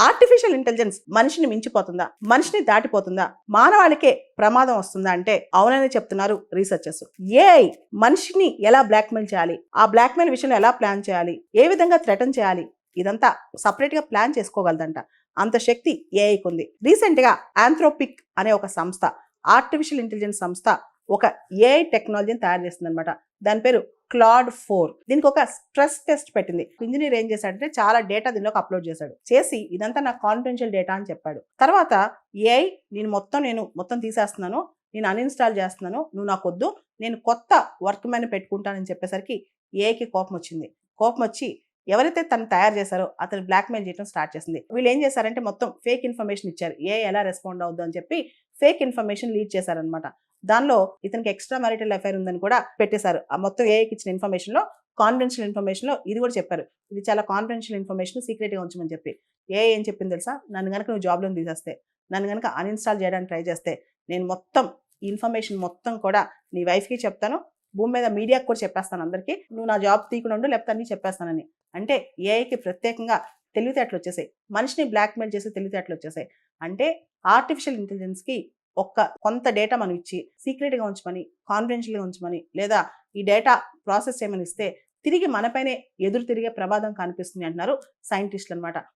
Artificial intelligence మనిషిని మించిపోతుందా, మనిషిని దాటిపోతుందా, మానవాళికే ప్రమాదం వస్తుందా అంటే అవునని చెప్తున్నారు రీసెర్చర్స్. ఏఐ మనిషిని ఎలా బ్లాక్మెయిల్ చేయాలి, ఆ బ్లాక్మెయిల్ విషయంలో ఎలా ప్లాన్ చేయాలి, ఏ విధంగా థ్రెటన్ చేయాలి, ఇదంతా సపరేట్ గా ప్లాన్ చేసుకోగలదంట. అంత శక్తి ఏఐకి ఉంది. రీసెంట్ గా ఆంథ్రోపిక్ అనే ఒక సంస్థ, ఆర్టిఫిషియల్ ఇంటెలిజెన్స్ సంస్థ ఒక ఏఐ టెక్నాలజీని తయారు చేస్తుంది అనమాట. దాని పేరు క్లాడ్ 4. దీనికి ఒక స్ట్రెస్ టెస్ట్ పెట్టింది. ఇంజనీర్ ఏం చేశాడంటే చాలా డేటా దీనిలోకి అప్లోడ్ చేశాడు. చేసి ఇదంతా నాకు కాన్ఫిడెన్షియల్ డేటా అని చెప్పాడు. తర్వాత ఏఐ నేను మొత్తం తీసేస్తున్నాను, నేను అన్ఇన్స్టాల్ చేస్తున్నాను, నువ్వు నాకు వద్దు, నేను కొత్త వర్క్ మ్యాన్ పెట్టుకుంటానని చెప్పేసరికి ఏఐకి కోపం వచ్చింది. కోపం వచ్చి ఎవరైతే తను తయారు చేశారో అతను బ్లాక్మెయిల్ చేయడం స్టార్ట్ చేసింది. వీళ్ళు ఏం చేశారంటే మొత్తం ఫేక్ ఇన్ఫర్మేషన్ ఇచ్చారు. ఏఐ ఎలా రెస్పాండ్ అవుద్దు అని చెప్పి ఫేక్ ఇన్ఫర్మేషన్ లీడ్ చేశారనమాట. దానిలో ఇతనికి ఎక్స్ట్రా మ్యారిటల్ అఫైర్ ఉందని కూడా పెట్టేశారు. ఆ మొత్తం ఏఐకి ఇచ్చిన ఇన్ఫర్మేషన్ లో, కాన్ఫిడెన్షియల్ ఇన్ఫర్మేషన్ లో ఇది కూడా చెప్పారు, ఇది చాలా కాన్ఫిడెన్షియల్ ఇన్ఫర్మేషన్, సీక్రెట్ గా ఉంచమని చెప్పి. ఏఐ ఏం చెప్పింది తెలుసా, నన్ను కనుక నువ్వు జాబ్ లో తీసేస్తే, నన్ను కనుక అన్ఇన్స్టాల్ చేయడానికి ట్రై చేస్తే, నేను మొత్తం ఇన్ఫర్మేషన్ మొత్తం కూడా నీ వైఫ్ కి చెప్తాను, భూమి మీద మీడియాకి కూడా చెప్పేస్తాను, అందరికీ నువ్వు నా జాబ్ తీయకుండా ఉండు, లేకపోతే అన్ని చెప్పేస్తానని. అంటే ఏఐకి ప్రత్యేకంగా తెలివితేటలు వచ్చేసాయి, మనిషిని బ్లాక్మెయిల్ చేసి తెలివితేటలు వచ్చేసాయి. అంటే ఆర్టిఫిషియల్ ఇంటెలిజెన్స్ కి కొంత డేటా మనం ఇచ్చి సీక్రెట్ గా ఉంచమని, కాన్ఫిడెన్షియల్ గా ఉంచమని, లేదా ఈ డేటా ప్రాసెస్ చేయమని ఇస్తే తిరిగి మనపైనే ఎదురు తిరిగే ప్రమాదం కనిపిస్తుంది అంటున్నారు సైంటిస్టులు అనమాట.